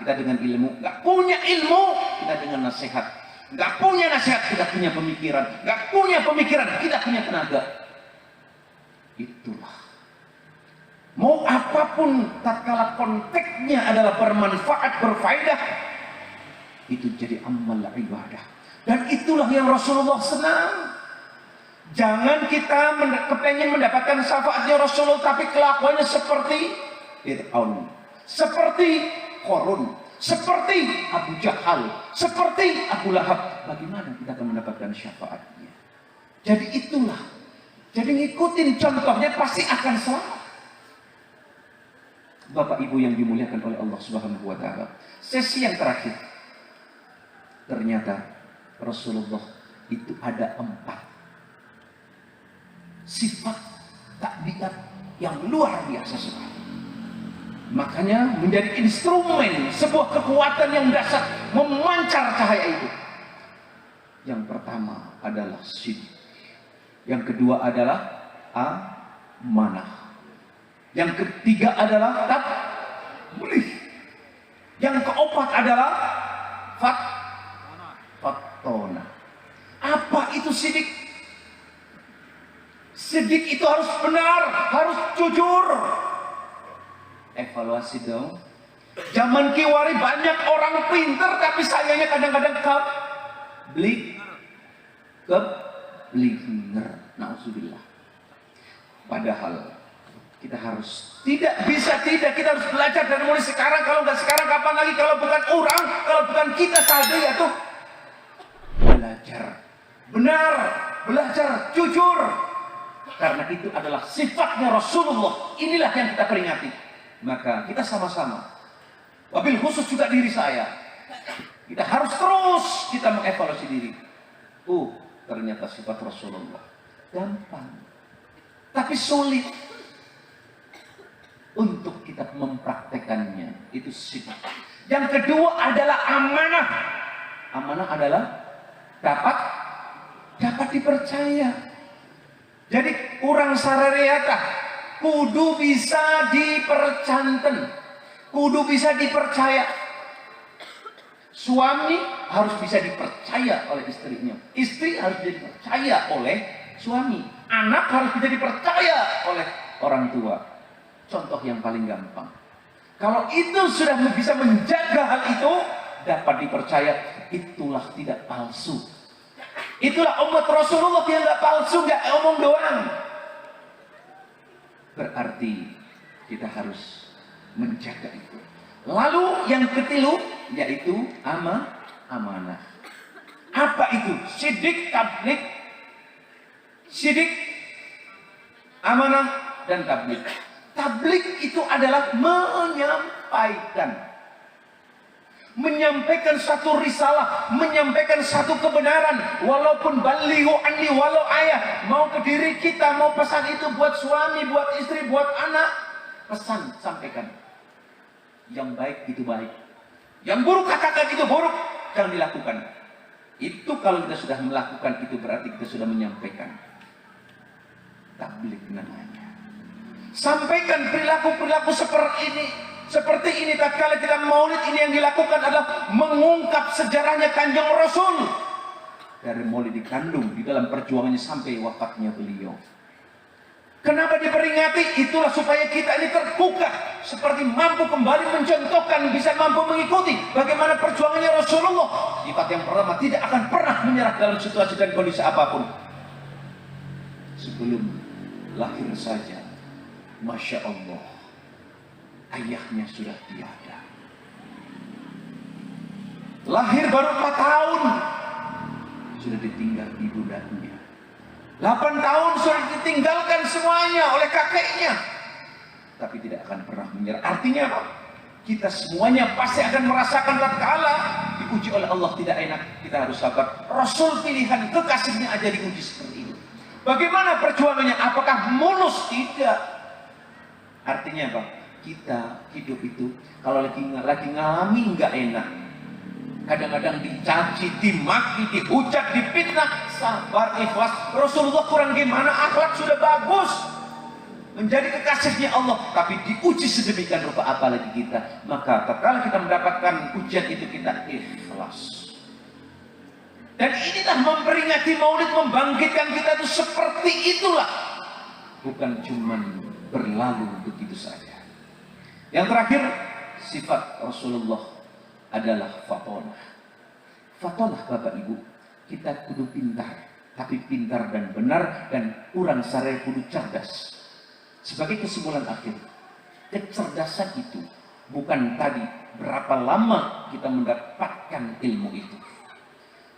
kita dengan ilmu. Nggak punya ilmu, kita dengan nasihat. Nggak punya nasihat, kita punya pemikiran. Nggak punya pemikiran, kita punya tenaga. Itulah. Mau apapun tatkala konteksnya adalah bermanfaat, berfaedah, itu jadi amal ibadah. Dan itulah yang Rasulullah senang. Jangan kita kepengen mendapatkan syafaatnya Rasulullah tapi kelakuannya seperti Fir'aun, seperti Qarun, seperti Abu Jahal, seperti Abu Lahab. Bagaimana kita akan mendapatkan syafaatnya? Jadi itulah. Jadi ngikutin contohnya pasti akan selamat. Bapak Ibu yang dimuliakan oleh Allah Subhanahu wa taala. Sesi yang terakhir. Ternyata Rasulullah itu ada 4 sifat tabiat yang luar biasa sekali. Makanya menjadi instrumen sebuah kekuatan yang dahsyat memancar cahaya itu. Yang pertama adalah sidq. Yang kedua adalah amanah. Yang ketiga adalah tabligh. Yang keempat adalah fatona. Apa itu sidq? Sidq itu harus benar, harus jujur. Evaluasi dong. Zaman kiwari banyak orang pintar tapi sayangnya kadang-kadang keblinger. Nauzubillah. Padahal kita harus tidak kita harus belajar dari mulai sekarang. Kalau nggak sekarang kapan lagi? Kalau bukan orang, kalau bukan kita saja ya tuh belajar benar, belajar jujur. Karena itu adalah sifatnya Rasulullah. Inilah yang kita peringati. Maka kita sama-sama, wabil khusus juga diri saya, kita harus terus kita mengevaluasi diri. Ternyata sifat Rasulullah gampang, tapi sulit untuk kita mempraktekannya. Itu sifat. Yang kedua adalah amanah. Amanah adalah dapat dipercaya. Jadi kurang sarareata, kudu bisa dipercanten, kudu bisa dipercaya. Suami harus bisa dipercaya oleh istrinya, istri harus dipercaya oleh suami, anak harus bisa dipercaya oleh orang tua. Contoh yang paling gampang, kalau itu sudah bisa menjaga hal itu, dapat dipercaya, itulah tidak palsu. Itulah umat Rasulullah yang gak palsu, gak omong doang. Berarti kita harus menjaga itu. Lalu yang ketiga yaitu amanah. Apa itu? Sidq, tabligh. Sidq, amanah, dan tabligh. Tabligh itu adalah menyampaikan satu risalah, menyampaikan satu kebenaran, walaupun balighu anni walau ayah. Mau ke diri kita, mau pesan itu buat suami, buat istri, buat anak, pesan, sampaikan. Yang baik itu baik, yang buruk katakan itu buruk, jangan dilakukan. Itu kalau kita sudah melakukan itu berarti kita sudah menyampaikan. Tabligh namanya. Sampaikan perilaku-perilaku seperti ini tatkala kita maulid. Ini yang dilakukan adalah mengungkap sejarahnya Kanjeng Rasul. Dari maulid dikandung di dalam perjuangannya sampai wafatnya beliau. Kenapa diperingati? Itulah supaya kita ini terbuka, seperti mampu kembali mencontohkan, bisa mampu mengikuti bagaimana perjuangannya Rasulullah. Sifat yang pertama, tidak akan pernah menyerah dalam situasi dan kondisi apapun. Sebelum lahir saja, Masya Allah, ayahnya sudah tiada. Lahir baru 4 tahun, sudah ditinggal ibundanya. 8 tahun sudah ditinggalkan semuanya oleh kakeknya. Tapi tidak akan pernah menyerah. Artinya apa? Kita semuanya pasti akan merasakan tatkala diuji oleh Allah tidak enak. Kita harus sabar. Rasul pilihan kekasihnya aja diuji seperti itu. Bagaimana perjuangannya? Apakah mulus? Tidak. Artinya apa? Kita hidup itu kalau lagi ngalami nggak enak, kadang-kadang dicaci, dimaki, dihujat, dipitnah, sabar, ikhlas. Rasulullah kurang gimana? Akhlak sudah bagus, menjadi kekasihnya Allah, tapi diuji sedemikian rupa apalagi kita. Maka tatkala kita mendapatkan ujian itu, kita ikhlas. Dan inilah memperingati maulid, membangkitkan kita itu seperti itulah, bukan cuman berlalu begitu saja. Yang terakhir, sifat Rasulullah adalah fatonah. Fatonah Bapak Ibu, kita kudu pintar tapi pintar dan benar, dan urang saraya kudu cerdas. Sebagai kesimpulan akhir, kecerdasan itu bukan tadi berapa lama kita mendapatkan ilmu itu.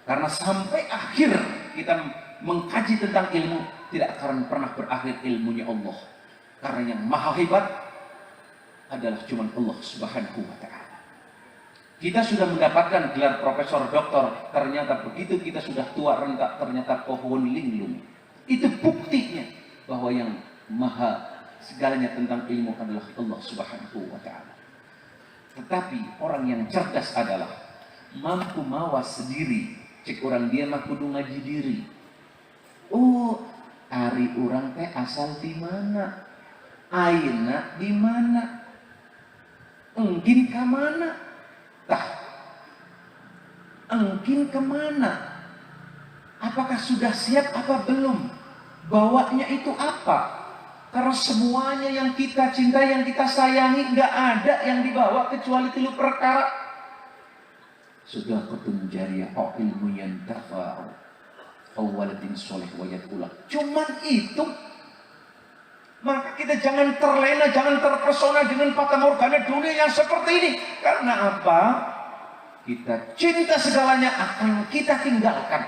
Karena sampai akhir kita mengkaji tentang ilmu, tidak akan pernah berakhir ilmunya Allah. Karena yang maha hebat adalah cuma Allah Subhanahu wa ta'ala. Kita sudah mendapatkan gelar profesor doktor, ternyata begitu kita sudah tua renta, ternyata pohon linglung. Itu buktinya bahwa yang maha segalanya tentang ilmu adalah Allah Subhanahu wa ta'ala. Tetapi orang yang cerdas adalah mampu mawas sendiri. Cek orang dia mah kudu ngaji diri. Oh, ari orang teh asal di mana? Aina di mana? Engkin ka mana? Tah, engkin kemana? Apakah sudah siap apa belum? Bawanya itu apa? Karena semuanya yang kita cintai, yang kita sayangi, nggak ada yang dibawa kecuali 3 perkara. Sudah ketemu jariah, au ilmu yang tafa'u, au waladin soleh wa yad'ulah. Cuman itu. Maka kita jangan terlena, jangan terpesona dengan fata morgana dunia yang seperti ini. Karena apa? Kita cinta segalanya akan kita tinggalkan.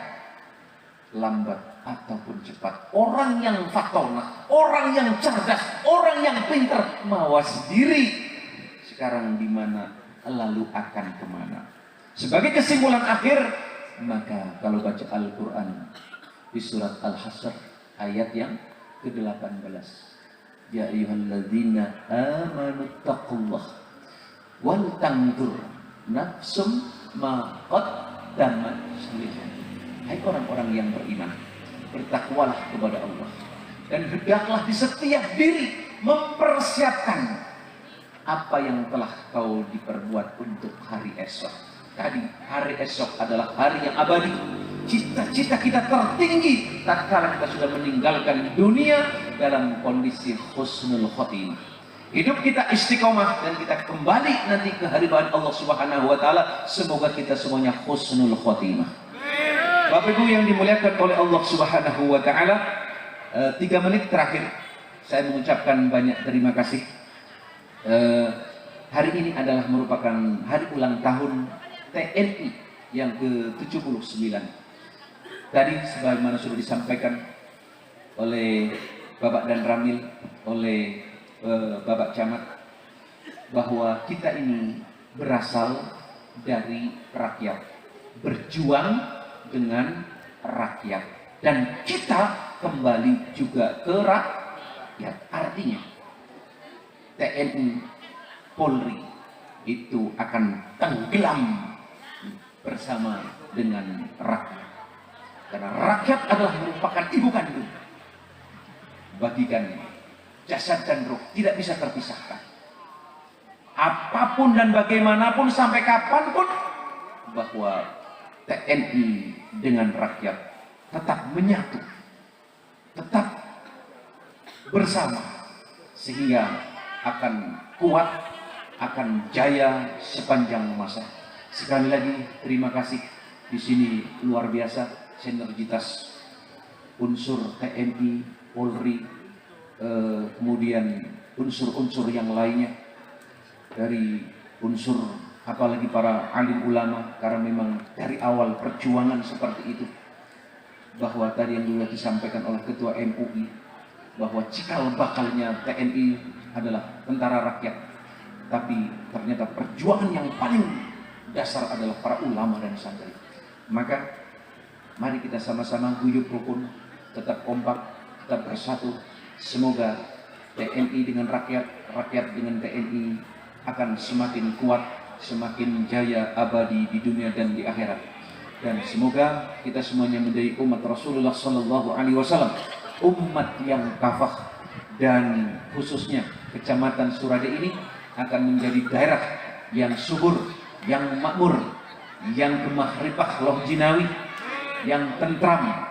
Lambat ataupun cepat. Orang yang fatona, orang yang cerdas, orang yang pintar, mawas diri. Sekarang di mana, lalu akan kemana? Sebagai kesimpulan akhir, maka kalau baca Al-Quran di surat Al-Hasr ayat yang ke-18. Ya ayyuhalladzina amanu taqullah wal tanzur nafsum ma qaddamat lighad. Hai orang-orang yang beriman, bertakwalah kepada Allah dan hendaklah di setiap diri mempersiapkan apa yang telah kau diperbuat untuk hari esok. Tadi hari esok adalah hari yang abadi. Cita-cita kita tertinggi tatkala kita sudah meninggalkan dunia dalam kondisi husnul khotimah. Hidup kita istiqomah dan kita kembali nanti ke hadirat Allah Subhanahu wa taala. Semoga kita semuanya husnul khotimah. Bapak Ibu yang dimuliakan oleh Allah Subhanahu wa taala, 3 menit terakhir saya mengucapkan banyak terima kasih. Hari ini adalah merupakan hari ulang tahun TNI yang ke-79. Tadi sebagaimana sudah disampaikan oleh Bapak Dan Ramil, oleh Bapak Camat, bahwa kita ini berasal dari rakyat, berjuang dengan rakyat, dan kita kembali juga ke rakyat. Artinya TNI, Polri itu akan tenggelam bersama dengan rakyat. Karena rakyat adalah merupakan ibu kandung. Bagikan jasad dan roh tidak bisa terpisahkan. Apapun dan bagaimanapun sampai kapanpun, bahwa TNI dengan rakyat tetap menyatu, tetap bersama, sehingga akan kuat, akan jaya sepanjang masa. Sekali lagi terima kasih. Di sini luar biasa sinergitas unsur TNI, Polri, kemudian unsur-unsur yang lainnya, dari unsur apalagi para alim ulama, karena memang dari awal perjuangan seperti itu, bahwa tadi yang juga disampaikan oleh Ketua MUI, bahwa cikal bakalnya TNI adalah tentara rakyat, tapi ternyata perjuangan yang paling dasar adalah para ulama dan santri. Maka mari kita sama-sama guyup rukun, tetap kompak, tetap bersatu. Semoga TNI dengan rakyat, rakyat dengan TNI akan semakin kuat, semakin jaya abadi di dunia dan di akhirat. Dan semoga kita semuanya menjadi umat Rasulullah Sallallahu Alaihi Wasallam, umat yang kafah, dan khususnya Kecamatan Surade ini akan menjadi daerah yang subur, yang makmur, yang gemah ripah loh jinawi, yang tentram,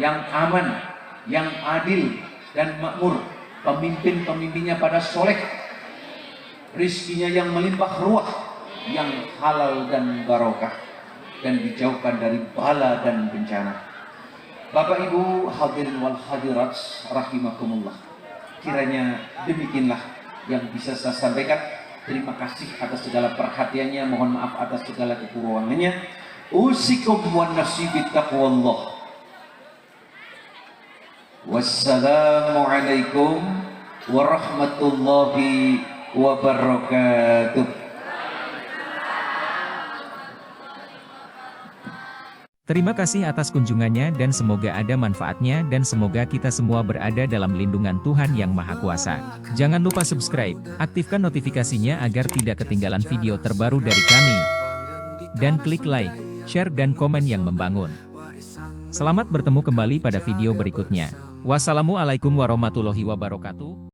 yang aman, yang adil dan makmur. Pemimpin-pemimpinnya pada soleh, rizkinya yang melimpah ruah, yang halal dan barokah, dan dijauhkan dari bala dan bencana. Bapak Ibu hadirin wal hadirat rahimakumullah. Kiranya demikianlah yang bisa saya sampaikan. Terima kasih atas segala perhatiannya, mohon maaf atas segala kekurangannya. Usikum wa nasibit taqwallah. Wassalamualaikum warahmatullahi wabarakatuh. Terima kasih atas kunjungannya dan semoga ada manfaatnya dan semoga kita semua berada dalam lindungan Tuhan Yang Maha Kuasa. Jangan lupa subscribe, aktifkan notifikasinya agar tidak ketinggalan video terbaru dari kami. Dan klik like, share dan komen yang membangun. Selamat bertemu kembali pada video berikutnya. Wassalamualaikum warahmatullahi wabarakatuh.